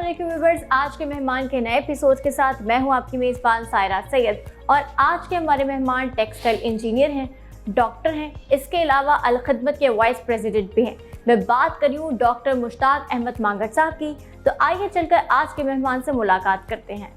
علیکم ویورز، آج کے مہمان کے نئے ایپیسوڈ کے ساتھ میں ہوں آپ کی میزبان سائرہ سید، اور آج کے ہمارے مہمان ٹیکسٹائل انجینئر ہیں، ڈاکٹر ہیں، اس کے علاوہ الخدمت کے وائس پریزیڈنٹ بھی ہیں۔ میں بات کر رہی ہوں ڈاکٹر مشتاق احمد مانگٹ صاحب کی، تو آئیے چل کر آج کے مہمان سے ملاقات کرتے ہیں۔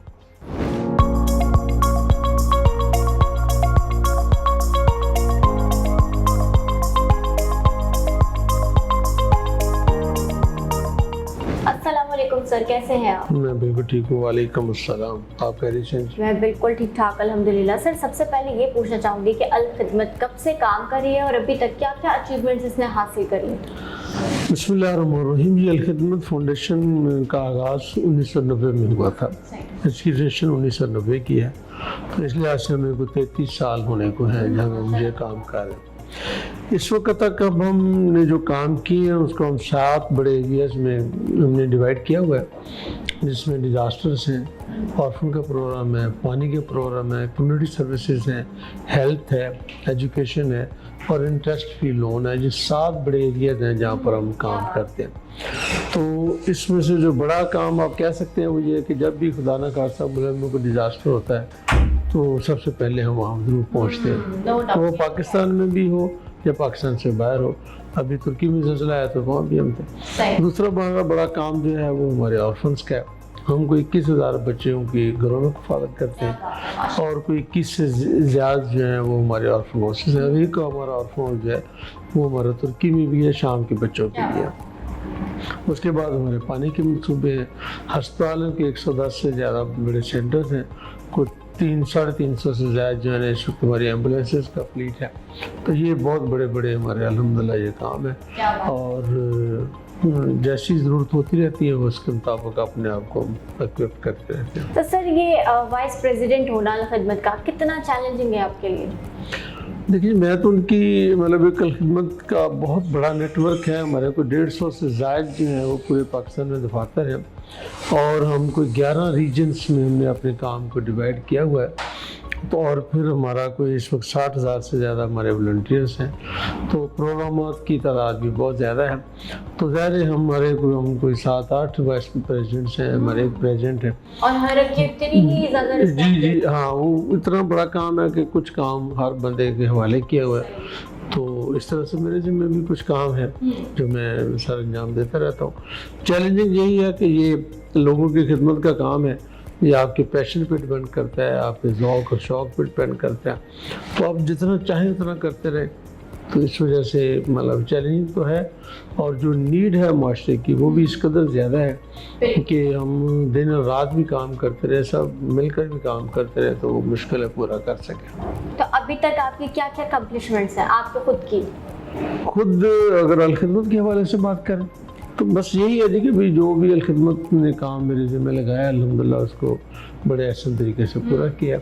السلام علیکم سر، کیسے ہیں آپ؟ میں بالکل ٹھیک ہوں، وعلیکم السلام۔ آپ خیریت سے؟ میں بالکل ٹھیک ٹھاک الحمدللہ۔ سر سب سے پہلے یہ پوچھنا چاہوں گی کہ الخدمت کب سے کام کر رہی ہے اور ابھی تک کیا کیا اچیومنٹس اس نے حاصل کری ہیں؟ بسم اللہ الرحمن الرحیم۔ یہ الخدمت فاؤنڈیشن کا آغاز 1990 میں ہوا تھا، اس کی رجسٹریشن 1990 کی ہے، تو اس لحاظ سے ہمیں کوئی 33 سال ہونے کو ہیں جہاں ہم یہ کام کر رہے ہیں۔ اس وقت تک اب ہم نے جو کام کیے ہیں اس کو ہم 7 بڑے ایریاز میں ہم نے ڈیوائڈ کیا ہوا ہے، جس میں ڈیزاسٹرز ہیں، آرفن کا پروگرام ہے، پانی کے پروگرام ہے، کمیونٹی سروسز ہیں، ہیلتھ ہے، ایجوکیشن ہے اور انٹرسٹ فری لون ہے۔ یہ 7 بڑے ایریاز ہیں جہاں پر ہم کام کرتے ہیں۔ تو اس میں سے جو بڑا کام آپ کہہ سکتے ہیں وہ یہ ہے کہ جب بھی خدا نہ خواستہ ملک میں کوئی ڈیزاسٹر ہوتا ہے تو سب سے پہلے ہم وہاں ضرور پہنچتے ہیں، تو وہ پاکستان میں بھی ہو یا پاکستان سے باہر ہو۔ ابھی ترکی میں زلزلہ آیا تو وہاں بھی ہم تھے۔ دوسرا بڑا کام جو ہے وہ ہمارے آرفنس کا ہے۔ ہم کوئی 21,000 بچوں کی گھروں میں حفاظت کرتے ہیں اور کوئی 21 سے زیادہ جو ہیں وہ ہمارے آرفن ہاؤسز ہیں۔ ابھی کا ہمارا آرفن ہاؤس جو ہے وہ ہمارا ترکی میں بھی ہے، شام کے بچوں کے لیے۔ اس کے بعد ہمارے پانی کے منصوبے ہیں، ہسپتالوں کے 110 سے زیادہ بڑے سینٹرز ہیں، کچھ 300-350 سے زیادہ جو ہے اس وقت ہماری ایمبولینسز کا فلیٹ ہے۔ تو یہ بہت بڑے ہمارے الحمدللہ یہ کام ہے، اور جیسی ضرورت ہوتی رہتی ہے اس کے مطابق اپنے آپ کو ایکوپ کرتے رہتے ہیں۔ تو سر یہ وائس پریزیڈنٹ ہونا الخدمت کا کتنا چیلنجنگ ہے آپ کے لیے؟ دیکھیے، میں تو ان کی مطلب ایک الخدمت کا بہت بڑا نیٹ ورک ہے، ہمارے کو 150 سے زائد جو ہیں وہ پورے پاکستان میں دفاتر ہیں، اور ہم کوئی 11 ریجنز میں ہم نے اپنے کام کو ڈیوائڈ کیا ہوا ہے۔ تو اور پھر ہمارا کوئی اس وقت 60,000 سے زیادہ ہمارے والنٹیئرس ہیں، تو پروگرامات کی تعداد بھی بہت زیادہ ہے۔ تو ظاہر ہے ہم کوئی 7-8 وائس پریزیڈنٹس ہیں، ہمارے ایک پریزیڈنٹ ہیں، اور ہر ایک اتنی ہی زیادہ جی ہاں، وہ اتنا بڑا کام ہے کہ کچھ کام ہر بندے کے حوالے کیا ہوا ہے۔ تو اس طرح سے میرے ذمہ بھی کچھ کام ہے جو میں سر انجام دیتا رہتا ہوں۔ چیلنجنگ یہی ہے کہ یہ لوگوں کی خدمت کا کام ہے، یہ آپ کے پیشن پہ ڈپینڈ کرتا ہے، آپ کے ذوق اور شوق پہ ڈپینڈ کرتا ہے، تو آپ جتنا چاہیں اتنا کرتے رہیں۔ تو اس وجہ سے مطلب چیلنجنگ تو ہے، اور جو نیڈ ہے معاشرے کی وہ بھی اس قدر زیادہ ہے کہ ہم دن اور رات بھی کام کرتے رہے، سب مل کر بھی کام کرتے رہے تو وہ مشکل ہے پورا کر سکیں۔ تو ابھی تک آپ کی کیا کیا اکمپلشمنٹس ہیں آپ کو خود کی؟ خود اگر الخدمت کے حوالے سے بات کریں تو بس یہی ہے جی کہ جو بھی الخدمت نے کام میرے ذمہ لگایا الحمدللہ اس کو بڑے احسن طریقے سے پورا کیا،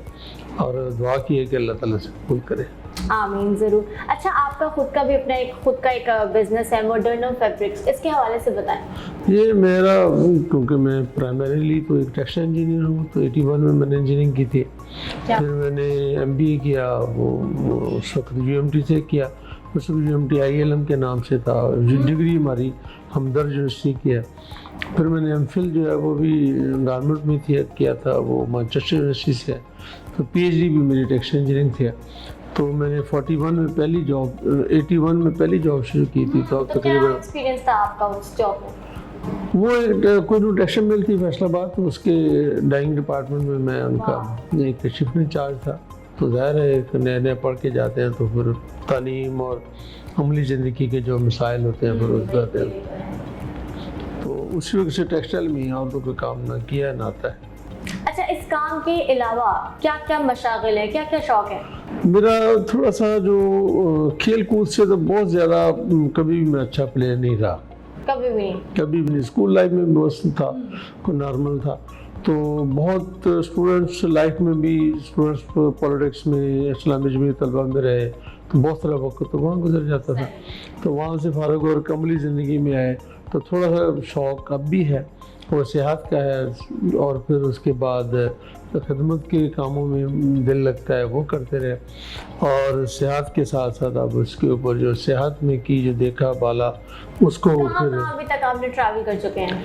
اور دعا کی ہے کہ اللہ تعالیٰ سے قبول کرے۔ آمین، ضرور۔ اچھا، آپ کا خود کا ایک بزنس ہے ماڈرن فیبرکس، اس کے حوالے سے بتائیں۔ یہ میرا، کیونکہ میں پرائمریلی تو ایک ٹیکسٹائل انجینئر ہوں، تو 81 میں نے انجینئرنگ کی تھی، پھر میں نے MBA کیا، وہ اس وقت UMT سے کیا، اس وقت UMT ILM کے نام سے تھا، ڈگری ہماری ہمدرد یونیورسٹی کیا، پھر میں نے MPhil جو ہے وہ بھی گورنمنٹ میں کیا تھا، وہ مانچسٹر یونیورسٹی سے ہے، تو PhD بھی میری ٹیکسٹائل انجینئرنگ تھی۔ تو میں نے 81 میں پہلی جاب شروع کی تھی۔ تو تقریباً ایکسپیرینس تھا آپ کا اس جاب میں؟ وہ کوئی ٹیکسٹائل مل تھی فیصل آباد، اس کے ڈائنگ ڈپارٹمنٹ میں میں ان کا ایک شفٹ انچارج تھا۔ تو ظاہر ہے ایک نئے پڑھ کے جاتے ہیں تو پھر تعلیم اور عملی زندگی کے جو مسائل ہوتے ہیں پھر اس جاتے ہیں، تو اسی وقت سے ٹیکسٹائل میں اور تو کوئی کام نہ کیا نہ آتا ہے۔ اچھا، اس کام کے علاوہ کیا کیا مشاغل ہے، کیا کیا شوق ہے؟ میرا تھوڑا سا جو کھیل کود سے تو بہت زیادہ کبھی بھی میں اچھا پلیئر نہیں رہا، کبھی بھی نہیں۔ اسکول لائف میں بس تھا، کوئی نارمل تھا، تو بہت اسٹوڈنٹس لائف میں بھی، اسٹوڈنٹس پولیٹکس میں، اسلامی جمعیت طلبہ میں رہے، تو بہت سارا وقت تو وہاں گزر جاتا تھا۔ تو وہاں سے فارغ اور عملی زندگی میں آئے تو تھوڑا سا شوق اب بھی ہے، وہ صحت کا ہے، اور پھر اس کے بعد خدمت کے کاموں میں دل لگتا ہے، وہ کرتے رہے، اور صحت کے ساتھ ساتھ اب اس کے اوپر جو صحت میں کی جو دیکھا بالا اس کو پھر ابھی تک آپ نے ٹریول کر چکے ہیں؟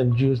NGOs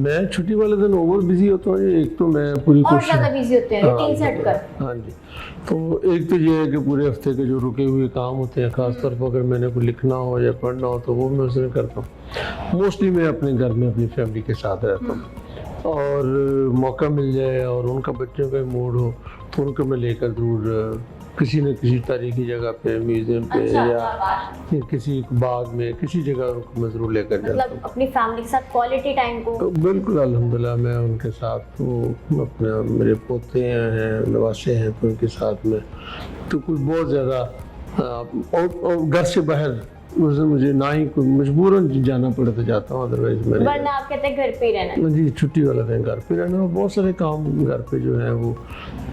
میں چھٹی والے دن اوور بزی ہوتا ہوں. ایک تو میں پوری اور زیادہ بزی ہوتے ہیں روٹین سے ہٹ کر. ہاں جی. تو ایک تو یہ ہے کہ پورے ہفتے کے جو رکے ہوئے کام ہوتے ہیں, خاص طور پر اگر میں نے کوئی لکھنا ہو یا پڑھنا ہو تو وہ میں اس میں کرتا ہوں. موسٹلی میں اپنے گھر میں اپنی فیملی کے ساتھ رہتا ہوں, اور موقع مل جائے اور ان کا بچوں کا موڈ ہو تو ان کو میں لے کر ضرور کسی نہ کسی تاریخی جگہ پہ, میوزیم پہ یا کسی باغ میں, کسی جگہ ان کو میں ضرور لے کر جاتا ہوں. مطلب اپنی فیملی کے ساتھ کوالٹی ٹائم کو. بالکل الحمدللہ میں ان کے ساتھ اپنے میرے پوتے ہیں, نواسے ہیں, تو ان کے ساتھ میں تو کوئی بہت زیادہ اور گھر سے باہر مجھے نہ ہی کوئی مجبوراً جانا پڑے تو جاتا ہوں, ادروائز میں ورنہ آپ کہتے ہیں گھر پہ ہی رہنا. جی چھٹی والا دن گھر پہ رہنا. بہت سارے کام گھر پہ جو ہیں وہ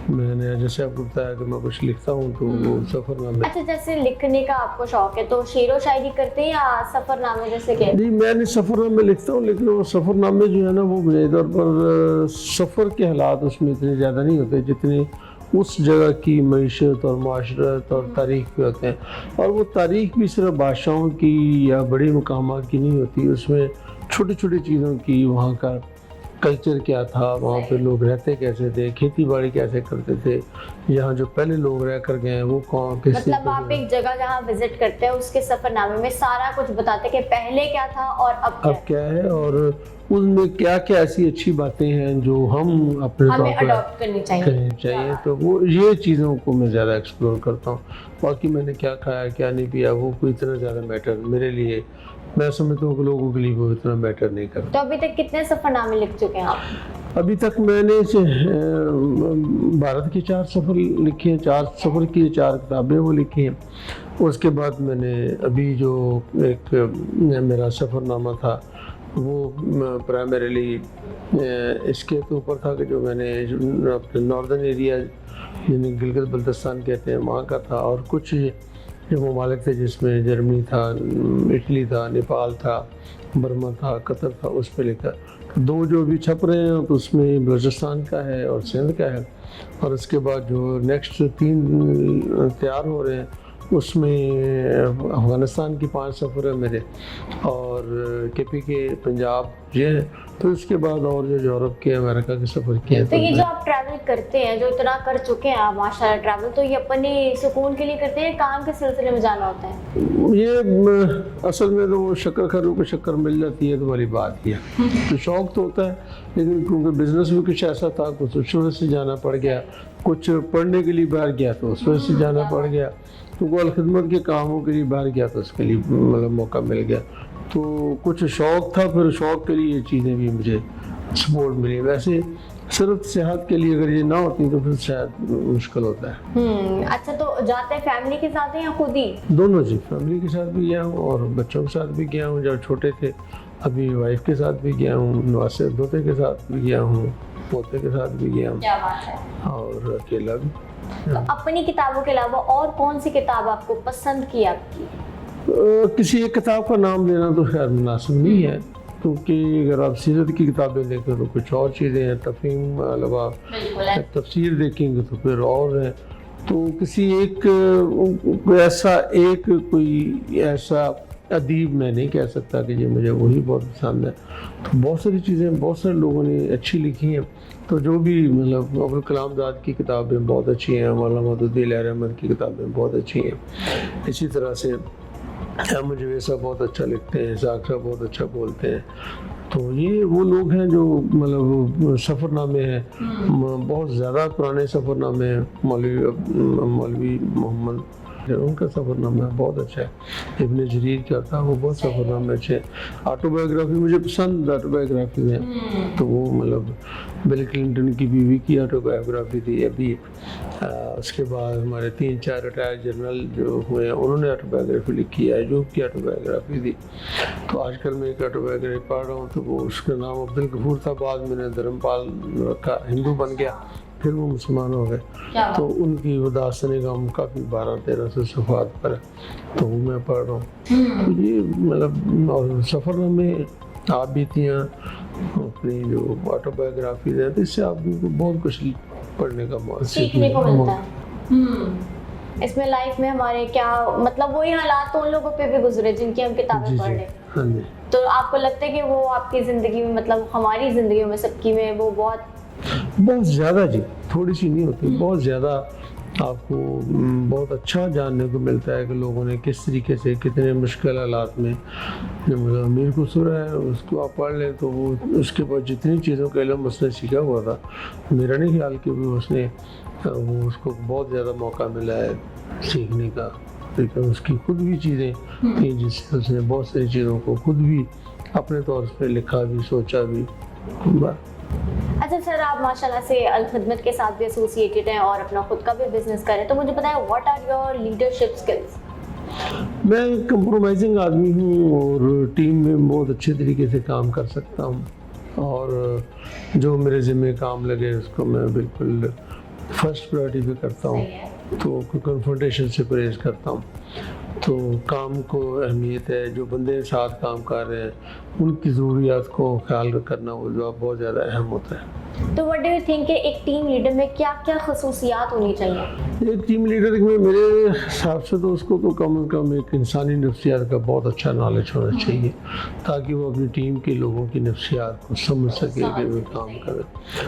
میں نے جیسے آپ کو بتایا کہ میں کچھ لکھتا ہوں تو وہ سفر نامے. اچھا جیسے لکھنے کا آپ کو شوق ہے تو شعر و شاعری کرتے ہیں یا سفر نامے جیسے کہ؟ جی میں نے سفر نامے لکھتا ہوں, لیکن وہ سفر نامے جو ہے نا وہ بنیادی طور پر سفر کے حالات اس میں اتنے زیادہ نہیں ہوتے جتنے اس جگہ کی معیشت اور معاشرت اور تاریخ پہ ہوتے ہیں. اور وہ تاریخ بھی صرف بادشاہوں کی یا بڑے مقامات کی نہیں ہوتی, اس میں چھوٹی چھوٹی چیزوں کی, وہاں کا کلچر کیا تھا, وہاں پہ لوگ رہتے کیسے تھے, کھیتی باڑی کیسے کرتے تھے, یہاں جو پہلے لوگ رہ کر گئے ہیں وہ کون کیسے. مطلب آپ ایک جگہ جہاں وزٹ کرتے ہیں اس کے سفر نامے میں سارا کچھ بتاتے کہ پہلے کیا تھا اور اب کیا ہے, اور ان میں کیا کیا ایسی اچھی باتیں ہیں جو ہم اپنے ہمیں اڈاپٹ کرنی چاہیے. تو وہ یہ چیزوں کو میں زیادہ ایکسپلور کرتا ہوں. باقی میں نے کیا کھایا کیا نہیں پیا وہ کوئی اتنا زیادہ میٹر میرے لیے, میں سمجھتا ہوں کہ لوگوں کے لیے وہ اتنا میٹر نہیں کرتا. تو ابھی تک کتنے سفر نامے لکھ چکے ہیں آپ؟ ابھی تک میں نے بھارت کے 4 سفر لکھے ہیں, 4 سفر کی 4 کتابیں وہ لکھی ہیں. اس کے بعد میں نے ابھی جو ایک میرا سفر نامہ تھا وہ پرائمریلی اس کے اوپر تھا کہ جو میں نے اپنے ناردرن ایریا یعنی گلگت بلتستان کہتے ہیں وہاں کا تھا, اور کچھ جو ممالک تھے جس میں جرمنی تھا, اٹلی تھا, نیپال تھا, برما تھا, قطر تھا, اس پہ لکھا. 2 جو ابھی چھپ رہے ہیں تو اس میں بلوچستان کا ہے اور سندھ کا ہے, اور اس کے بعد جو نیکسٹ 3 تیار ہو رہے ہیں اس میں افغانستان کی 5 سفر ہیں میرے, اور کے پی کے پنجاب یہ ہے. تو اس کے بعد اور جو یورپ کے امریکہ کے سفر کیے ہیں. تو یہ جو آپ ٹریول کرتے ہیں, جو اتنا کر چکے ہیں آپ ماشاء اللہ ٹریول, تو یہ اپنے سکون کے لیے کرتے ہیں, کام کے سلسلے میں جانا ہوتا ہے؟ یہ اصل میں تو شکر کھروں کو شکر مل جاتی ہے تو والی بات ہی ہے. تو شوق تو ہوتا ہے, لیکن کیونکہ بزنس بھی کچھ ایسا تھا, کچھ اس وجہ سے جانا پڑ گیا, کچھ پڑھنے کے لیے باہر گیا تو اس وجہ سے جانا پڑ گیا, تو وہ خدمت کے کاموں کے لیے باہر گیا تو اس کے لیے مطلب موقع مل گیا. تو کچھ شوق تھا, پھر شوق کے لیے یہ چیزیں بھی مجھے سپورٹ ملی. ویسے صرف صحت کے لیے اگر یہ نہ ہوتی تو پھر شاید مشکل ہوتا ہے. اچھا تو جاتے ہیں فیملی کے ساتھ ہیں یا خود ہی؟ دونوں جی, فیملی کے ساتھ بھی گیا ہوں اور بچوں کے ساتھ بھی گیا ہوں جب چھوٹے تھے, ابھی وائف کے ساتھ بھی گیا ہوں, نواسے دوتے کے ساتھ بھی گیا ہوں, پوتے کے ساتھ بھی گیا ہوں, کیا بات ہے, اور اکیلا بھی. تو اپنی کتابوں کے علاوہ اور کون سی کتاب آپ کو پسند کی آپ کی؟ کسی ایک کتاب کا نام لینا تو خیر مناسب نہیں ہے, کیونکہ اگر آپ سیرت کی کتابیں دیکھیں تو کچھ اور چیزیں ہیں, تفہیم علاوہ تفسیر دیکھیں گے تو پھر اور ہیں. تو کسی ایک کوئی ایسا ادیب میں نہیں کہہ سکتا کہ یہ مجھے وہی بہت پسند ہے. تو بہت ساری چیزیں بہت سارے لوگوں نے اچھی لکھی ہیں, تو جو بھی مطلب ابوالکلام آزاد کی کتابیں بہت اچھی ہیں, مولانا مودودی لہر احمد کی کتابیں بہت اچھی ہیں. اسی طرح سے مجھے ویسا بہت اچھا لکھتے ہیں, اسحاق صاحب بہت اچھا بولتے ہیں. تو یہ وہ لوگ ہیں جو مطلب سفر نامے ہیں, بہت زیادہ پرانے سفر نامے ہیں. مولوی محمد ان کا سفر نامہ بہت اچھا ہے, ابن جریر کیا تھا وہ بہت سفر نامے اچھے ہیں. آٹو بایوگرافی مجھے پسند آٹو بایوگرافی ہیں, تو وہ مطلب بل کلنٹن کی بیوی کی آٹو بایوگرافی تھی. ابھی اس کے بعد ہمارے 3-4 ریٹائر جنرل جو ہوئے ہیں انہوں نے آٹو بایوگرافی لکھی ہے, ایوب کی آٹو بایوگرافی تھی. تو آج کل میں ایک آٹو بایوگرافی پڑھ رہا ہوں, تو وہ اس کا نام عبدالغفور تھا, بعد میں نے دھرمپال رکھا, ہندو بن گیا, پھر وہ مسلمان ہو گئے. تو ان کی وہ داستان غم کافی 1200-1300 صفحات پر ہے, تو وہ میں پڑھ رہا ہوں. تو یہ مطلب اور سفر نامے آپ بیتیاں اپنی جو آٹو بایوگرافیز ہیں, تو اس سے آپ کو بہت کچھ پڑھنے کا سیکھنے کو ملتا ہے. اس میں لائف میں ہمارے کیا مطلب وہی حالات ان لوگوں پہ بھی گزرے جن کی ہم کتابیں پڑھ رہے ہیں. ہاں جی. تو آپ کو لگتا ہے کہ وہ آپ کی زندگی میں مطلب ہماری زندگیوں میں سب کی میں وہ بہت زیادہ جی، تھوڑی سی نہیں ہوتی، بہت زیادہ آپ کو بہت اچھا جاننے کو ملتا ہے کہ لوگوں نے کس طریقے سے کتنے مشکل حالات میں امیر کو سنا ہے، اس کو آپ پڑھ لیں تو وہ اس کے پاس جتنی چیزوں کا علم اس نے سیکھا ہوا تھا، میرا نہیں خیال کہ اس کو بہت زیادہ موقع ملا ہے سیکھنے کا، لیکن اس کی خود بھی چیزیں تھیں جس سے اس نے بہت ساری چیزوں کو خود بھی اپنے طور پہ لکھا بھی، سوچا بھی۔ اچھا سر، آپ ماشاءاللہ سے الخدمت کے ساتھ بھی ایسوسیٹیڈ ہیں اور اپنا خود کا بھی بزنس کریں، تو مجھے بتائیں what are your leadership skills? میں کمپرومائزنگ آدمی ہوں اور ٹیم میں بہت اچھے طریقے سے کام کر سکتا ہوں، اور جو میرے ذمہ کام لگے اس کو میں بالکل فرسٹ پرائرٹی پہ کرتا ہوں، تو کنفرنٹیشن سے پرہیز کرتا ہوں، تو کام کو اہمیت ہے، جو بندے ساتھ کام کر رہے ہیں ان کی ضروریات کو خیال کرنا وہ جو بہت زیادہ اہم ہوتا ہے۔ تو وٹ ڈو یو تھنک کہ ایک ٹیم لیڈر میں کیا کیا خصوصیات ہونی چاہیے؟ ایک ٹیم لیڈر میں میرے حساب سے تو اس کو تو کم از کم ایک انسانی نفسیات کا بہت اچھا نالج ہونا چاہیے، تاکہ وہ اپنی ٹیم کے لوگوں کی نفسیات کو سمجھ سکے کہ وہ کام کرے،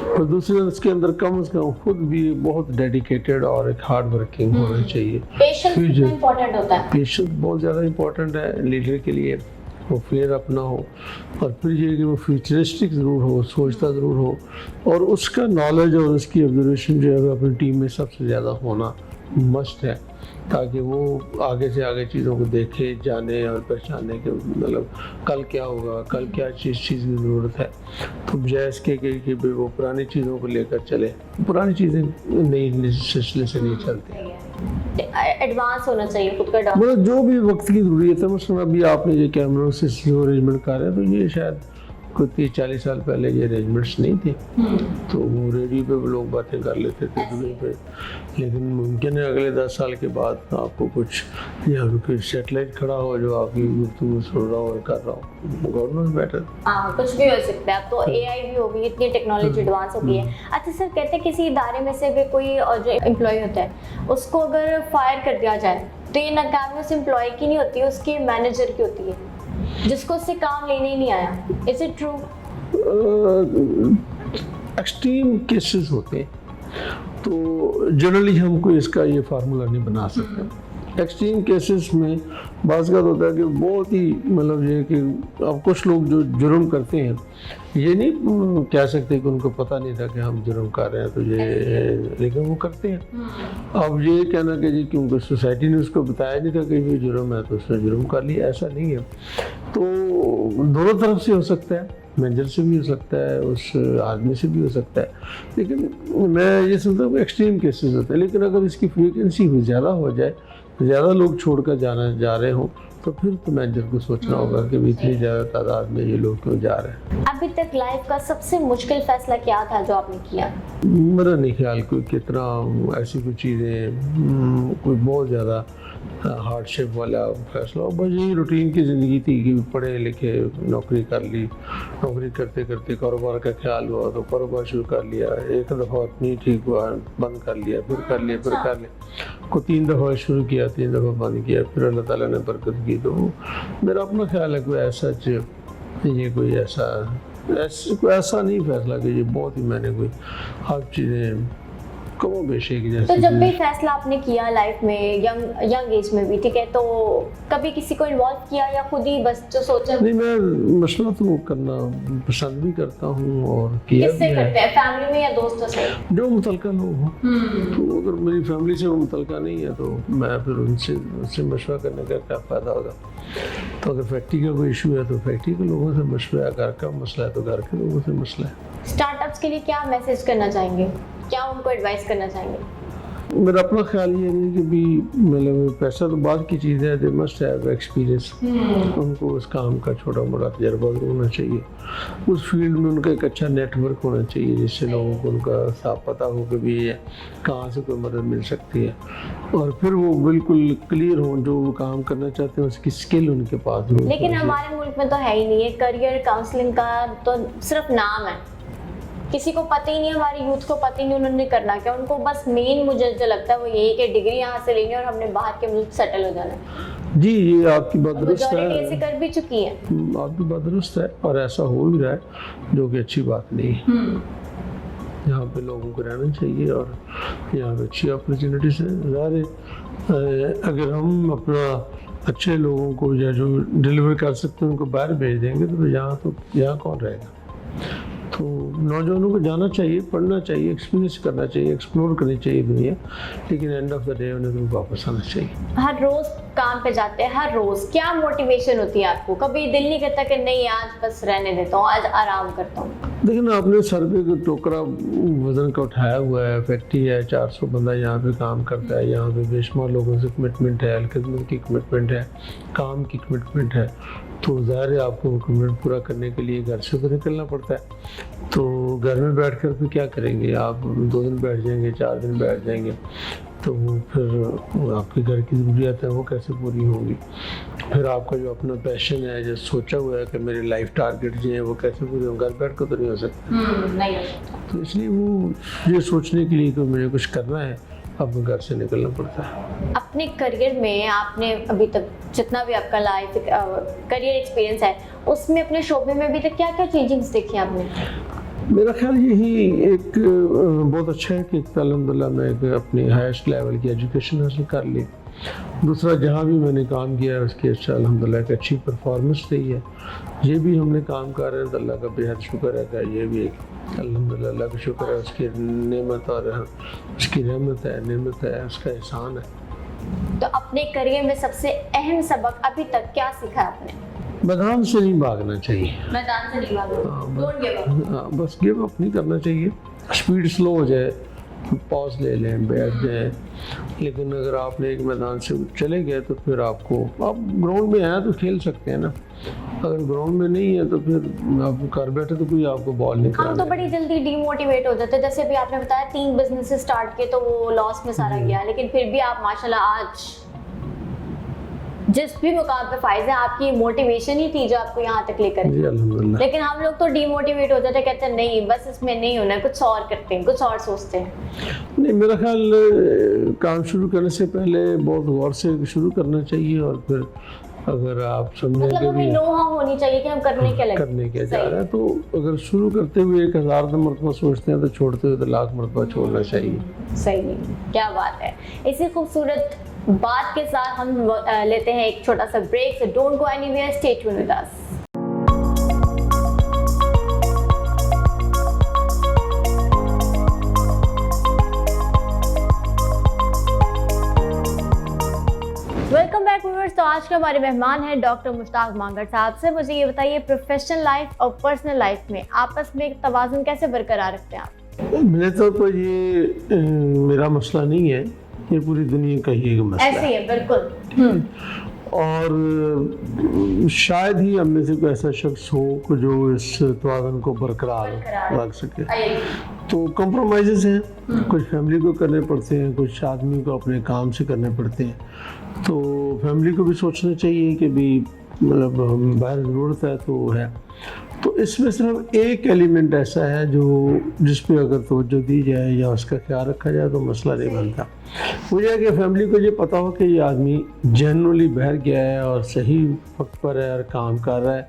اور دوسری اس کے اندر کم از کم خود بھی بہت ڈیڈیکیٹڈ اور ایک ہارڈ ورکنگ ہونا چاہیے۔ پیشنس کتنا امپورٹنٹ ہوتا ہے؟ پیشنس بہت زیادہ امپورٹنٹ ہے لیڈر کے لیے، وہ فیئر اپنا ہو، اور پھر یہ کہ وہ فیوچرسٹک ضرور ہو، سوچتا ضرور ہو، اور اس کا نالج اور اس کی آبزرویشن جو ہے وہ اپنی ٹیم میں سب سے زیادہ ہونا مسٹ ہے، تاکہ وہ آگے سے آگے چیزوں کو دیکھے، جانے اور پہچانے کہ مطلب کل کیا ہوگا، کل کیا چیز کی ضرورت ہے، تو بجائے اس کے کہ وہ پرانی چیزوں کو لے کر چلے، پرانی چیزیں نئی سلسلے سے نہیں چلتی، ایڈوانس ہونا چاہیے خود کا ڈاؤن، مطلب جو بھی وقت کی ضروریت ہے۔ مثلاً ابھی آپ نے یہ کیمروں سے جو ارینجمنٹ کر رہے ہیں، تو یہ شاید کوئی 30-40 سال پہلے یہ ارینجمنٹس نہیں تھے، تو وہ ریڈیو پہ لوگ باتیں کر لیتے تھے دنیا پہ، لیکن ممکن ہے اگلے 10 سال کے بعد آپ کو کچھ یا کوئی سیٹلائٹ کھڑا ہو جو آپ کی گفتگو سن رہا ہو اور کر رہا ہو، گاڈ نوز بیٹر۔ ہاں کچھ بھی ہو سکتا ہے، اب تو اے آئی بھی ہو گئی، اتنی ٹیکنالوجی ایڈوانس ہو گئی ہے۔ اچھا سر، کہتے ہیں کسی ادارے میں سے بھی کوئی جو امپلائی ہوتا ہے اس کو اگر فائر کر دیا جائے تو یہ ناکامی اس امپلائی کی نہیں ہوتی، اس کے مینیجر کی ہوتی ہے، جس کو اس سے کام لینے ہی نہیں آیا۔ Is it true? Extreme cases ہوتے ہیں تو جنرلی ہم کوئی اس کا یہ فارمولا نہیں بنا سکتے۔ ایکسٹریم کیسز میں بعض کا ہوتا ہے کہ بہت ہی مطلب یہ کہ اب کچھ لوگ جو جرم کرتے ہیں یہ نہیں کہہ سکتے کہ ان کو پتہ نہیں تھا کہ ہم جرم کر رہے ہیں، تو یہ لیکن وہ کرتے ہیں۔ اب یہ کہنا کہ جی کیونکہ سوسائٹی نے اس کو بتایا نہیں تھا کہ یہ جرم ہے تو اس نے جرم کر لیا، ایسا نہیں ہے۔ تو دونوں طرف سے ہو سکتا ہے، مینیجر سے بھی ہو سکتا ہے، اس آدمی سے بھی ہو سکتا ہے، لیکن میں یہ سمجھتا ہوں کہ ایکسٹریم کیسز ہوتے ہیں، لیکن اگر اس کی فریکوینسی زیادہ ہو جائے، زیادہ لوگ چھوڑ کر جا رہے ہوں، تو پھر تو مینیجر کو سوچنا ہوگا کہ اتنی زیادہ تعداد میں یہ لوگ کیوں جا رہے ہیں۔ ابھی تک لائف کا سب سے مشکل فیصلہ کیا تھا جو آپ نے کیا؟ میرا نہیں خیال کوئی کتنا ایسی کوئی چیزیں کوئی بہت زیادہ ہارڈ شپ والا فیصلہ، بس یہی روٹین کی زندگی تھی کہ پڑھے لکھے، نوکری کر لی، نوکری کرتے کرتے کاروبار کا خیال ہوا تو کاروبار شروع کر لیا، ایک دفعہ نہیں ٹھیک ہوا بند کر لیا، پھر کر لیا، پھر کر لیا، کو 3 دفعہ شروع کیا، 3 دفعہ بند کیا، پھر اللہ تعالیٰ نے برکت کی۔ تو میرا اپنا خیال ہے کوئی ایسا نہیں فیصلہ کہ یہ بہت ہی میں نے کوئی ہر چیزیں کم و بیش ایک جیسے۔ تو جب بھی فیصلہ آپ نے کیا لائف میں ینگ ایج میں بھی، ٹھیک ہے، تو کبھی کسی کو انوالو کیا یا خود ہی بس جو سوچا؟ نہیں، میں مشورہ تو کرنا پسند بھی کرتا ہوں اور کیا کس سے کرتے ہیں، فیملی میں یا دوستوں سے؟ جو متعلقہ لوگ ہوں، تو اگر میری فیملی سے وہ متعلقہ نہیں ہے تو میں پھر ان سے مشورہ کرنے کا کیا فائدہ ہوگا۔ تو اگر فیکٹری کا کوئی ایشو ہے تو فیکٹری کے لوگوں سے مشورہ، گھر کا مسئلہ ہے تو گھر کے لوگوں سے مسئلہ ہے۔ اسٹارٹ اپس کے لیے کیا میسج کرنا چاہیں گے، کیا ان کو ایڈوائز کرنا چاہیں گے؟ میرا اپنا خیال یہ نہیں کہ بھی مطلب پیسہ تو بعد کی چیز ہے، دے مسٹ ہیو ایکسپیرئنس، ان کو اس کام کا چھوٹا موٹا تجربہ ہونا چاہیے، اس فیلڈ میں ان کا ایک اچھا نیٹ ورک ہونا چاہیے جس سے لوگوں کو ان کا صاف پتہ ہو کہ بھی کہاں سے کوئی مدد مل سکتی ہے، اور پھر وہ بالکل کلیئر ہوں جو وہ کام کرنا چاہتے ہیں اس کی اسکل ان کے پاس ہو۔ لیکن ہمارے ملک میں تو ہے ہی نہیں ہے، کریئر کاؤنسلنگ کا تو صرف نام ہے، کسی کو پتہ ہی نہیں، ہماری یوتھ کو پتہ ہی نہیں انہوں نے کرنا کیا، ان کو بس مین مجھے جو لگتا ہے وہ یہی کہ ڈگری یہاں سے لینی اور ہم نے باہر کے ملک سیٹل ہو جانا ہے۔ جی یہ آپ کی بات درست میجورٹی ہے، ایسے کر بھی چکی ہے. آپ کی بات درست ہے اور ایسا ہو بھی رہا ہے جو کہ اچھی بات نہیں ہے. یہاں پہ لوگوں کو رہنا چاہیے اور یہاں پہ اچھی اپرچونیٹیز ہیں. ظاہر ہے اگر ہم اپنا اچھے لوگوں کو یا جو ڈلیور کر سکتے ہیں ان کو باہر بھیج دیں گے تو یہاں کون رہے گا. تو نوجوانوں کو جانا چاہیے، پڑھنا چاہیے، ایکسپیرینس کرنا چاہیے، ایکسپلور کرنی چاہیے دنیا، لیکن اینڈ آف دا ڈے انہیں تو واپس آنا چاہیے. ہر روز کام پہ جاتے ہیں، ہر روز کیا موٹیویشن ہوتی ہے آپ کو؟ کبھی دل نہیں کرتا کہ نہیں آج بس رہنے دیتا ہوں، آج آرام کرتا ہوں؟ لیکن آپ نے سر پہ کوئی ٹوکرا وزن کا اٹھایا ہوا ہے، فیکٹری ہے، 400 بندہ یہاں پہ کام کرتا ہے، یہاں پہ بے شمار لوگوں سے کمٹمنٹ ہے، خدمت کی کمٹمنٹ ہے، کام کی کمٹمنٹ ہے. تو ظاہر ہے آپ کو وہ کمٹمنٹ پورا کرنے کے لیے گھر سے تو نکلنا پڑتا ہے. تو گھر میں بیٹھ کر پھر کیا کریں گے آپ؟ 2 دن بیٹھ جائیں گے، 4 دن بیٹھ جائیں گے تو پھر آپ کے گھر کی ضروریات ہیں وہ کیسے پوری ہوں گی؟ پھر آپ کا جو اپنا پیشن ہے، جو سوچا ہوا ہے کہ میرے لائف ٹارگیٹ جو ہیں وہ کیسے پورے ہوں؟ گھر بیٹھ کر تو نہیں ہو سکتے. تو اس لیے وہ یہ سوچنے کے لیے کہ مجھے کچھ کرنا ہے اب گھر سے نکلنا پڑتا ہے. اپنے کریئر میں آپ نے ابھی تک جتنا بھی آپ کا لائف کریئر ایکسپیرینس ہے اس میں اپنے شعبے میں ابھی تک کیا کیا چینجنگز دیکھی آپ نے؟ میرا خیال یہی ایک بہت اچھا ہے کہ الحمدللہ میں ایک اپنی ہائیسٹ لیول کی ایجوکیشن حاصل کر لی. دوسرا جہاں بھی میں نے کام کیا ہے اس کی الحمدللہ ایک اچھی پرفارمنس رہی ہے. یہ بھی ہم نے کام کر رہے ہیں تو اللہ کا بے حد شکر ہے کہ یہ بھی ایک الحمدللہ اللہ کا شکر ہے، اس کی نعمت اور اس کی رحمت ہے، نعمت ہے، اس کا احسان ہے. تو اپنے کریئر میں سب سے اہم سبق ابھی تک کیا سیکھا آپ نے؟ میدان سے نہیں بھاگنا چاہیے، میدان سے نہیں بھاگنا، بس گیو اپ نہیں کرنا چاہیے. اسپیڈ سلو ہو جائے، پاز لے لیں، بیٹھ جائیں، لیکن اگر آپ نے ایک میدان سے چلے گئے تو پھر آپ گراؤنڈ میں ہیں تو کھیل سکتے ہیں نا. اگر گراؤنڈ میں نہیں ہے تو پھر آپ گھر بیٹھے تو کوئی آپ کو بال نہیں ہم تو بڑی جلدی ڈی موٹیویٹ ہو جاتے ہیں. جیسے بھی آپ نے بتایا 3 بزنس اسٹارٹ کیے تو وہ لاس میں سارا گیا، لیکن پھر بھی آپ ماشاءاللہ آج جس بھی مقام پہ فائز ہیں، آپ کی موٹیویشن ہی تھی جو آپ کو یہاں تک لے کر. جی الحمدللہ. لیکن ہم لوگ تو ڈی موٹیویٹ ہو جاتے ہیں، کہتے ہیں نہیں بس اس میں نہیں ہونا ہے، کچھ اور کرتے ہیں، کچھ اور سوچتے ہیں. نہیں، میرا خیال کام شروع کرنے سے پہلے بہت غور سے شروع کرنا چاہیے اور پھر اگر آپ سمجھیں کہ ہمیں نو ہاؤ ہونی چاہیے کہ ہم کرنے کیا جا رہا ہے. تو اگر شروع کرتے ہوئے 1000 مرتبہ سوچتے ہیں تو چھوڑتے ہوئے تو 1,00,000 مرتبہ چھوڑنا چاہیے. صحیح، کیا بات ہے. اسی خوبصورت بات کے ساتھ ہم لیتے ہیں ایک چھوٹا سا break. So don't go anywhere, stay tuned with us. Welcome back viewers. تو آج کے ہمارے مہمان ہیں ڈاکٹر مشتاق مانگڑ صاحب. سے مجھے یہ بتائیے پروفیشنل لائف اور پرسنل لائف میں آپس میں ایک توازن کیسے برقرار رکھتے ہیں آپ؟ میرے طور پر یہ میرا مسئلہ نہیں ہے، یہ پوری دنیا کا ہی ایک مسئلہ ہے. ایسے ہی ہے بالکل. اور شاید ہی ہم میں سے کوئی ایسا شخص ہو جو اس توازن کو برقرار رکھ سکے. تو کمپرومائزز ہیں، کچھ فیملی کو کرنے پڑتے ہیں، کچھ آدمی کو اپنے کام سے کرنے پڑتے ہیں. تو فیملی کو بھی سوچنا چاہیے کہ بھی مطلب باہر ضرورت ہے تو وہ ہے. تو اس میں صرف ایک ایلیمنٹ ایسا ہے جس پہ اگر توجہ دی جائے یا اس کا خیال رکھا جائے تو مسئلہ نہیں بنتا. وہ یہ کہ فیملی کو یہ پتہ ہو کہ یہ آدمی جنرلی باہر گیا ہے اور صحیح وقت پر ہے اور کام کر رہا ہے.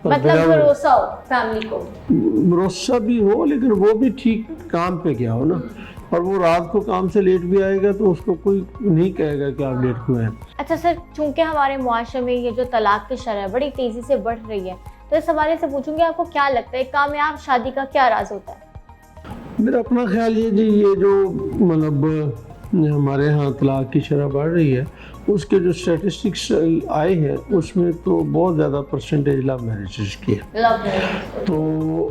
مطلب بھروسہ ہو فیملی کو، بھروسہ بھی ہو لیکن وہ بھی ٹھیک کام پہ گیا ہو نا. اور وہ رات کو کام سے لیٹ بھی آئے گا تو اس کو کوئی نہیں کہے گا کہ آپ لیٹ کیوں ہیں. اچھا سر، چونکہ ہمارے معاشرے میں یہ جو طلاق کی شرح بڑی تیزی سے بڑھ رہی ہے، تو اس حوالے سے پوچھوں گی آپ کو کیا لگتا ہے کامیاب شادی کا کیا راز ہوتا ہے؟ میرا اپنا خیال یہ جو مطلب ہمارے ہاں طلاق کی شرح بڑھ رہی ہے، اس کے جو اسٹیٹسٹکس آئے ہیں اس میں تو بہت زیادہ پرسنٹیج لو میرجز کی ہے. تو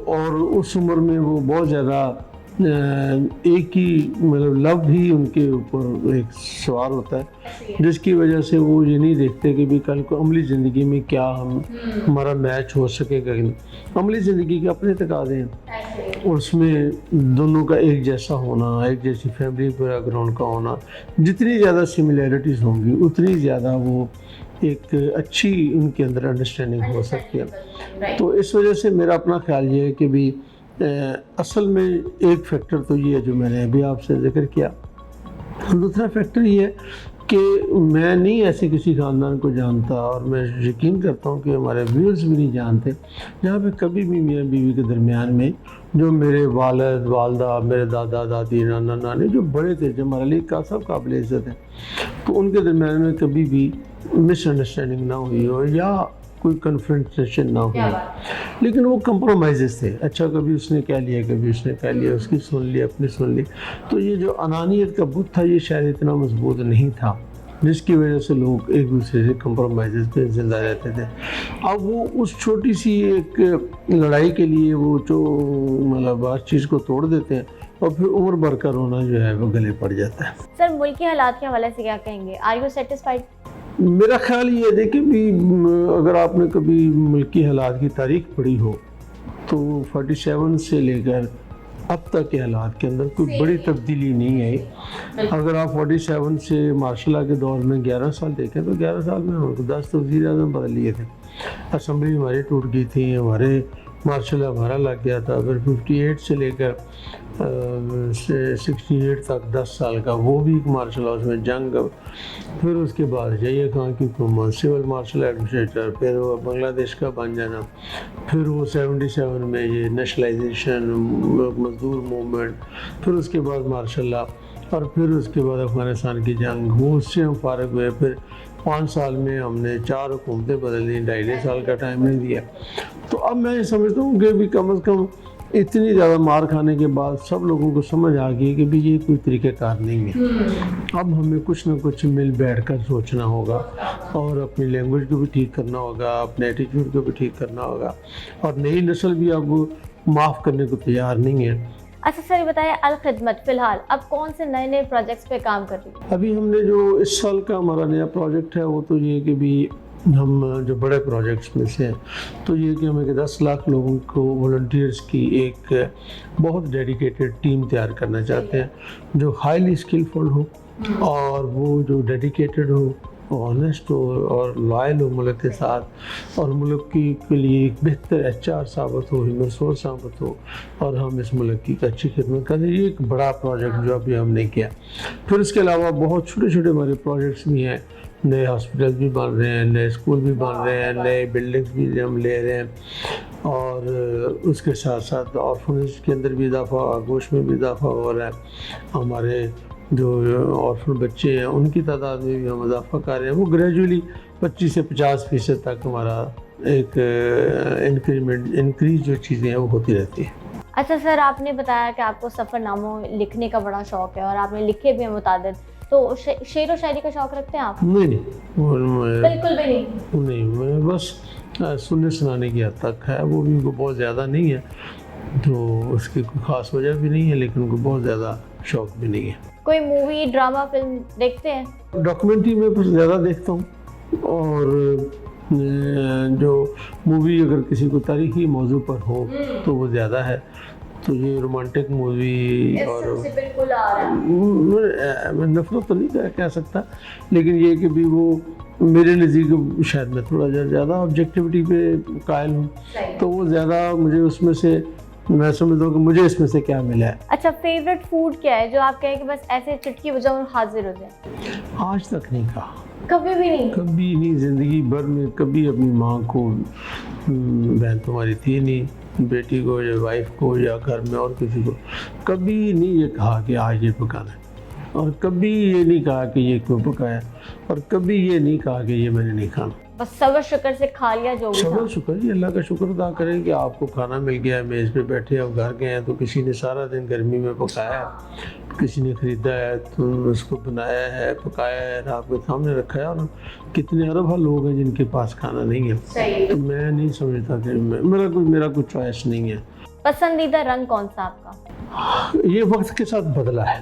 اور اس عمر میں وہ بہت زیادہ ایک ہی مطلب لو ہی ان کے اوپر ایک سوار ہوتا ہے، جس کی وجہ سے وہ یہ نہیں دیکھتے کہ بھی کل کو عملی زندگی میں کیا ہمارا میچ ہو سکے گا. عملی زندگی کے اپنے تقاضے ہیں اور اس میں دونوں کا ایک جیسا ہونا، ایک جیسی فیملی بیک گراؤنڈ کا ہونا. جتنی زیادہ سملیرٹیز ہوں گی اتنی زیادہ وہ ایک اچھی ان کے اندر انڈرسٹینڈنگ ہو سکتی ہے. تو اس وجہ سے میرا اپنا خیال یہ ہے کہ بھی اصل میں ایک فیکٹر تو یہ ہے جو میں نے ابھی آپ سے ذکر کیا. دوسرا فیکٹر یہ ہے کہ میں نہیں ایسے کسی خاندان کو جانتا، اور میں یقین کرتا ہوں کہ ہمارے ویورز بھی نہیں جانتے، جہاں پہ کبھی بھی میاں بیوی کے درمیان میں جو میرے والد والدہ، میرے دادا دادی، نانا نانی جو بڑے تھے، جو ہمارے لیے کا سب قابل عزت ہیں، تو ان کے درمیان میں کبھی بھی مس انڈرسٹینڈنگ نہ ہوئی ہو یا کوئی کنفرنٹیشن نہ ہوئی، لیکن وہ کمپرومائزز تھے. اچھا کبھی اس نے کہہ لیا، کبھی اس نے کہہ لیا، اس کی سن لی، اپنی سن لی. تو یہ جو انانیت کا بت تھا یہ شاید اتنا مضبوط نہیں تھا، جس کی وجہ سے لوگ ایک دوسرے سے کمپرومائزز پہ زندہ رہتے تھے. اب وہ اس چھوٹی سی ایک لڑائی کے لیے وہ جو مطلب ہر چیز کو توڑ دیتے ہیں، اور پھر عمر بھر کا رونا جو ہے وہ گلے پڑ جاتا ہے. سر ملکی حالات کے حوالے سے کیا کہیں گے؟ Are you satisfied? میرا خیال یہ ہے کہ بھی اگر آپ نے کبھی ملکی حالات کی تاریخ پڑھی ہو تو 47 سے لے کر اب تک کے حالات کے اندر کوئی بڑی تبدیلی نہیں آئی. اگر آپ 47 سے مارشل لا کے دور میں 11 سال دیکھیں تو 11 سال میں ہم کو 10 وزیر اعظم بدل لیے تھے، اسمبلی ہماری ٹوٹ گئی تھی، ہمارے مارشل لا ہمارا لگ گیا تھا. پھر 58 سے لے کر 68 تک 10 سال کا وہ بھی ایک مارشل ہاؤس میں جنگ. پھر اس کے بعد ضیاء خان کی حکومت، سول مارشل ایڈمنسٹریٹر، پھر وہ بنگلہ دیش کا بن جانا، پھر وہ 77 میں یہ نیشنلائزیشن، مزدور موومنٹ، پھر اس کے بعد مارشل لا، اور پھر اس کے بعد افغانستان کی جنگ. وہ اس سے ہم فارغ ہوئے. پھر 5 سال میں ہم نے 4 حکومتیں بدل دیں، 2.5 سال کا ٹائم نہیں دیا. تو اب میں یہ سمجھتا ہوں کہ بھی کم از کم اتنی زیادہ مار کھانے کے بعد سب لوگوں کو سمجھ آ گئی کہ بھی یہ کوئی طریقہ کار نہیں ہے. اب ہمیں کچھ نہ کچھ مل بیٹھ کر سوچنا ہوگا، اور اپنی لینگویج کو بھی ٹھیک کرنا ہوگا، اپنے ایٹیٹیوڈ کو بھی ٹھیک کرنا ہوگا، اور نئی نسل بھی اب معاف کرنے کو تیار نہیں ہے. اچھا سر یہ بتائیں، الخدمت فی الحال اب کون سے نئے پروجیکٹس پہ کام کر رہی ہے؟ ابھی ہم نے جو اس سال کا ہمارا نیا پروجیکٹ ہے وہ تو یہ کہ بھی ہم جو بڑے پروجیکٹس میں سے ہیں تو یہ کہ ہم ایک 10 لاکھ لوگوں کو والنٹیئرس کی ایک بہت ڈیڈیکیٹڈ ٹیم تیار کرنا چاہتے ہیں، جو ہائیلی اسکلفل ہو، اور وہ جو ڈیڈیکیٹڈ ہو، آنیسٹ ہو، اور لائل ہو ملک کے ساتھ، اور ملک کی کے لیے ایک بہتر HR ثابت ہو، ہیومن ریسورس ثابت ہو، اور ہم اس ملک کی اچھی خدمت کریں. یہ ایک بڑا پروجیکٹ جو ابھی ہم نے کیا. پھر اس کے علاوہ بہت چھوٹے چھوٹے ہمارے پروجیکٹس بھی ہیں، نئے ہاسپٹل بھی بن رہے ہیں، نئے اسکول بھی بن رہے ہیں، نئے بلڈنگس بھی ہم لے رہے ہیں، اور اس کے ساتھ ساتھ آرفنیج کے اندر بھی اضافہ، آغوش میں بھی اضافہ ہو رہا ہے. ہمارے جو آرفن بچے ہیں ان کی تعداد میں بھی ہم اضافہ کر رہے ہیں. وہ گریجولی 25 سے 50% تک ہمارا ایک انکریز جو چیزیں ہیں وہ ہوتی رہتی ہیں. اچھا سر آپ نے بتایا کہ آپ کو سفر ناموں لکھنے کا بڑا شوق ہے، اور آپ نے لکھے بھی ہیں متعدد، تو شعر و شاعری کا شوق رکھتے ہیں آپ؟ نہیں، بالکل بھی نہیں، میں بس سننے سنانے کی حد تک ہے، وہ بھی بہت زیادہ نہیں ہے، تو اس کی کوئی خاص وجہ بھی نہیں ہے، لیکن کوئی بہت زیادہ شوق بھی نہیں ہے. کوئی مووی ڈرامہ فلم دیکھتے ہیں؟ ڈاکومنٹری میں کچھ زیادہ دیکھتا ہوں، اور جو مووی اگر کسی کو تاریخی موضوع پر ہو تو وہ زیادہ ہے. تو یہ رومانٹک مووی، اور نفرت تو نہیں کہہ سکتا، لیکن یہ کہ بھی وہ میرے نزدیک شاید میں تھوڑا زیادہ آبجیکٹیوٹی پہ قائل ہوں، تو وہ زیادہ مجھے اس میں سے میں سمجھتا ہوں کہ مجھے اس میں سے کیا ملا ہے. اچھا فیوریٹ فوڈ کیا ہے جو آپ کہیں کہ بس ایسے چٹکی بجاؤ حاضر ہو جائے؟ آج تک نہیں کہا، کبھی بھی نہیں؟ کبھی نہیں، زندگی بھر میں کبھی اپنی ماں کو، بہن تمہاری تھی نہیں، بیٹی کو یا وائف کو یا گھر میں اور کسی کو کبھی نہیں یہ کہا کہ آج یہ پکانا ہے، اور کبھی یہ نہیں کہا کہ یہ کیوں پکایا، اور کبھی یہ نہیں کہا کہ یہ میں نے نہیں کھانا. بس صبر شکر سے کھا لیا جو بھی تھا. صبر شکر جی، اللہ کا شکر ادا کریں کہ آپ کو کھانا مل گیا ہے، میز پہ بیٹھے اب گھر گئے ہیں تو کسی نے سارا دن گرمی میں پکایا ہے، کسی نے خریدا ہے تو اس کو بنایا ہے، پکایا ہے، آپ کے سامنے رکھا ہے. اور کتنے ارب لوگ ہیں جن کے پاس کھانا نہیں ہے. تو میں نہیں سمجھتا کہ میرا کوئی چوائس نہیں ہے. پسندیدہ رنگ کون سا آپ کا؟ یہ وقت کے ساتھ بدلا ہے.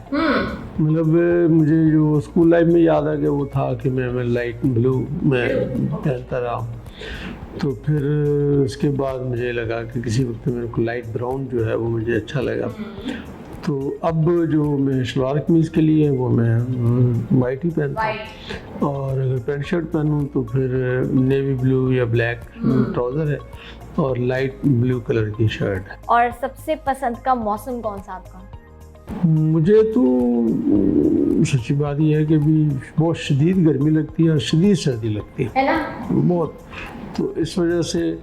مطلب مجھے جو اسکول لائف میں یاد ہے کہ وہ تھا کہ میں لائٹ بلو میں پہنتا رہا، تو پھر اس کے بعد مجھے لگا کہ کسی وقت میرے کو لائٹ براؤن جو ہے وہ مجھے اچھا لگا. تو اب جو میں شلوار قمیض کے لیے وہ میں وائٹ ہی پہنتا ہوں، اور اگر پینٹ شرٹ پہنوں تو پھر نیوی بلو یا بلیک ٹراؤزر ہے، اور لائٹ بلو کلر کی شرٹ ہے. اور سب سے پسند کا موسم کون سا آپ کا؟ مجھے تو سچی بات یہ ہے کہ بھی بہت شدید گرمی لگتی ہے اور شدید سردی لگتی ہے نا بہت، تو اس وجہ سے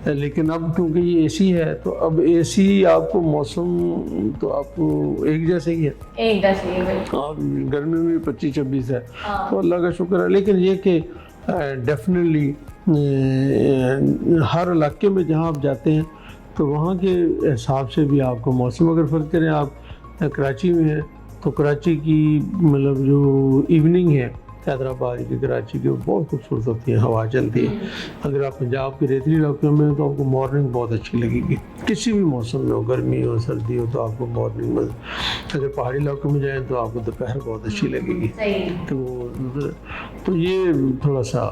لیکن اب کیونکہ یہ اے سی ہے تو اب اے سی آپ کو موسم تو آپ کو ایک جیسے ہی ہے، ایک دس یہ آپ گرمی میں 25-26 ہے تو اللہ کا شکر ہے، لیکن یہ کہ ڈیفینیٹلی ہر علاقے میں جہاں آپ جاتے ہیں تو وہاں کے حساب سے بھی آپ کو موسم اگر فرق کریں، آپ کراچی میں ہیں تو کراچی کی مطلب جو ایوننگ ہے حیدرآباد کی کراچی کی وہ بہت خوبصورت ہوتی ہے، ہوا چلتی ہے۔ اگر آپ پنجاب کے ریتلی علاقوں میں ہیں تو آپ کو مارننگ بہت اچھی لگے گی، کسی بھی موسم میں ہو، گرمی ہو سردی ہو تو آپ کو مارننگ میں، اگر پہاڑی علاقوں میں جائیں تو آپ کو دوپہر بہت اچھی لگے گی۔ تو یہ تھوڑا سا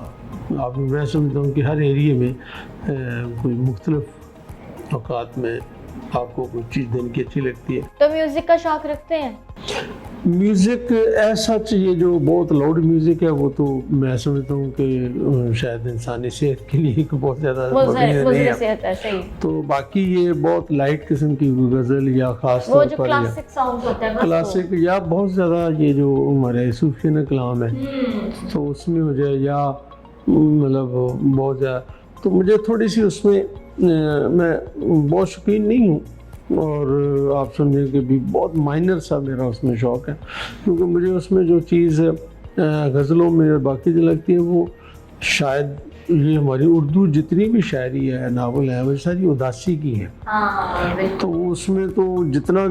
آپ میں سمجھتا ہوں کہ ہر ایریے میں کوئی مختلف اوقات میں آپ کو کوئی چیز دن کی اچھی لگتی ہے۔ تو میوزک کا شوق رکھتے ہیں؟ میوزک ایسا یہ جو بہت لاؤڈ میوزک ہے وہ تو میں سمجھتا ہوں کہ شاید انسانی صحت کے لیے بہت زیادہ نہیں ہے، تو باقی یہ بہت لائٹ قسم کی غزل یا خاص طور پر کلاسک ساؤنڈ ہوتا ہے، کلاسک یا بہت زیادہ یہ جو ہمارے صوفیانہ کلام ہے تو اس میں ہو جائے یا مطلب بہت زیادہ، تو مجھے تھوڑی سی اس میں میں بہت شوقین نہیں ہوں، اور آپ سمجھیں کہ بھی بہت مائنر سا میرا اس میں شوق ہے، کیونکہ مجھے اس میں جو چیز غزلوں میں باقی جو لگتی ہے وہ شاید یہ ہماری اردو جتنی بھی شاعری ہے ناول ہے وہ ساری اداسی کی ہے، تو اس میں تو جتنا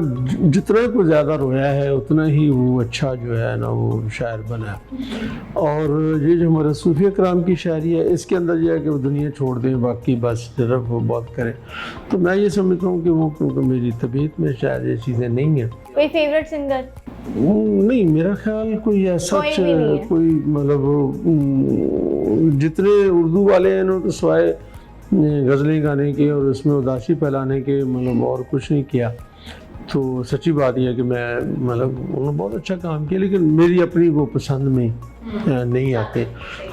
کو زیادہ رویا ہے اتنا ہی وہ اچھا جو ہے نا وہ شاعر بنا ہے۔ اور یہ جو ہمارے صوفیہ کرام کی شاعری ہے اس کے اندر یہ ہے کہ وہ دنیا چھوڑ دیں، باقی بس صرف وہ بات کریں، تو میں یہ سمجھتا ہوں کہ وہ کیونکہ میری طبیعت میں شاید یہ چیزیں نہیں ہیں۔ کوئی فیوریٹ سنگر؟ نہیں، میرا خیال کوئی ایسا کوئی مطلب جتنے اردو والے ہیں انہوں تو سوائے غزلیں گانے کے اور اس میں اداسی پھیلانے کے مطلب اور کچھ نہیں کیا، تو سچی بات یہ ہے کہ میں مطلب انہوں نے بہت اچھا کام کیا لیکن میری اپنی وہ پسند میں نہیں آتے۔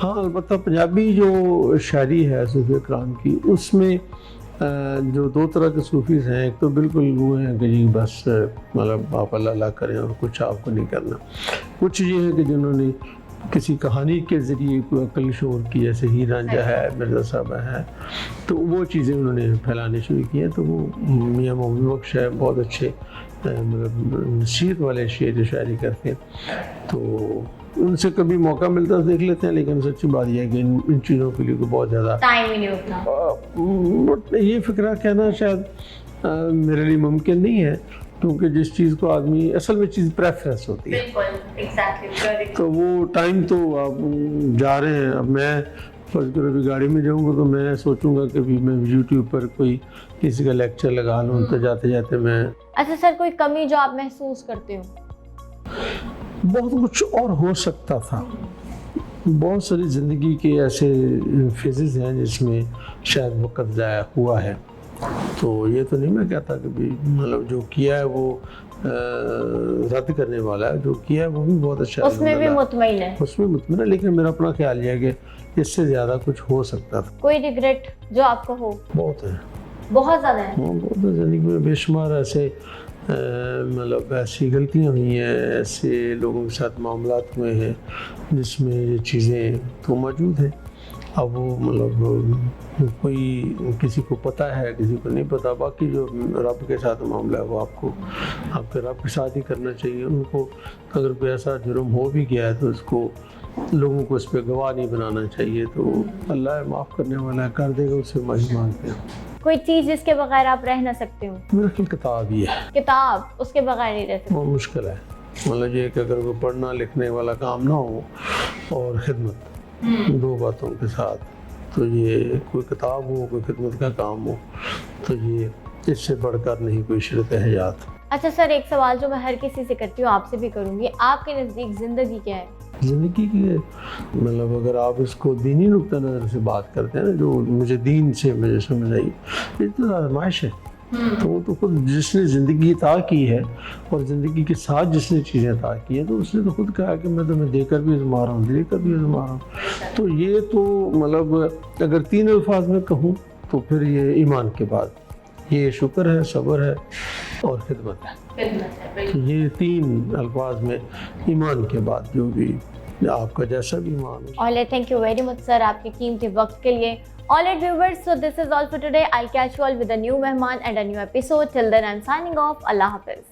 ہاں البتہ پنجابی جو شاعری ہے صوفیہ کرام کی اس میں جو دو طرح کے صوفیز ہیں، ایک تو بالکل وہ ہیں کہ جی بس مطلب آپ اللہ اللہ کریں اور کچھ آپ کو نہیں کرنا، کچھ یہ ہے کہ جنہوں نے کسی کہانی کے ذریعے کوئی عقل شعور کی، جیسے ہیر رانجھا ہے، مرزا صاحب ہے، تو وہ چیزیں انہوں نے پھیلانے شروع کی ہیں، تو وہ میاں محمود بخش ہے بہت اچھے مطلب نصیحت والے شعر شاعری کرتے ہیں، تو ان سے کبھی موقع ملتا ہے دیکھ لیتے ہیں، لیکن سچی بات یہ ہے کہ ان چیزوں کے لیے بہت زیادہ ٹائم ہی نہیں ہوتا، یہ فکرہ کہنا شاید میرے لیے ممکن نہیں ہے، کیونکہ جس چیز کو آدمی اصل میں چیز پریفرنس ہوتی ہے، تو وہ ٹائم تو آپ جا رہے ہیں، اب میں فرض کرو بھی گاڑی میں جاؤں گا تو میں سوچوں گا کہ بھی میں یوٹیوب پر کوئی کسی کا لیکچر لگا لوں تو جاتے جاتے میں۔ اچھا سر، کوئی کمی جو آپ محسوس کرتے ہو؟ بہت کچھ اور ہو سکتا تھا، بہت ساری زندگی کے ایسے فیزز ہیں جس میں شاید وقت ضائع ہوا ہے، تو یہ تو نہیں میں کہتا کہ بھی مطلب جو کیا ہے وہ رد کرنے والا ہے، جو کیا ہے وہ بھی بہت اچھا، اس میں بھی مطمئن ہے، اس میں مطمئن ہے، لیکن میرا اپنا خیال یہ ہے کہ اس سے زیادہ کچھ ہو سکتا تھا۔ کوئی ریگریٹ جو آپ کو ہو؟ بہت ہے، بہت زیادہ ہے، بہت زندگی میں بے شمار ایسے مطلب ایسی غلطیاں ہوئی ہیں، ایسے لوگوں کے ساتھ معاملات ہوئے ہیں جس میں یہ چیزیں تو موجود ہیں، اب وہ مطلب کوئی کسی کو پتہ ہے کسی کو نہیں پتہ، باقی جو رب کے ساتھ معاملہ ہے وہ آپ کے رب کے ساتھ ہی کرنا چاہیے، ان کو اگر کوئی ایسا جرم ہو بھی گیا ہے تو اس کو لوگوں کو اس پہ گواہ نہیں بنانا چاہیے، تو اللہ معاف کرنے والا ہے، کر دے گا، اس سے معافی مانگتے ہیں۔ کوئی چیز جس کے بغیر آپ رہ نہ سکتے ہو؟ میرا خیال کتاب ہی ہے، کتاب، اس کے بغیر نہیں رہ سکتے؟ بہت مشکل ہے، مطلب یہ کہ اگر کوئی پڑھنا لکھنے والا کام نہ ہو اور خدمت، دو باتوں کے ساتھ، تو یہ کوئی کتاب ہو کوئی خدمت کا کام ہو تو یہ اس سے بڑھ کر نہیں کوئی شرط حیات۔ اچھا سر، ایک سوال جو میں ہر کسی سے کرتی ہوں آپ سے بھی کروں گی، آپ کے نزدیک زندگی کیا ہے؟ زندگی کی مطلب اگر آپ اس کو دینی نقطہ نظر سے بات کرتے ہیں نا، جو مجھے دین سے مجھے سمجھ آئی، یہ تو آزمائش ہے، تو وہ تو خود جس نے زندگی عطا کی ہے اور زندگی کے ساتھ جس نے چیزیں عطا کی ہیں تو اس نے تو خود کہا کہ میں تمہیں دے کر بھی آزما رہا ہوں، دے کر بھی آزما رہا ہوں، تو یہ تو مطلب اگر تین الفاظ میں کہوں تو پھر یہ ایمان کے بعد یہ شکر ہے، صبر ہے اور خدمت ہے. یہ 3 الفاظ میں ایمان کے بعد جو بھی آپ کا جیسا بھی ایمان ہو. Alright, thank you very much sir آپ کے قیمتی وقت کے لیے. Alright viewers, so this is all for today. I'll catch you all with a new mehman and a new episode. Till then I'm signing off. Allah Hafiz.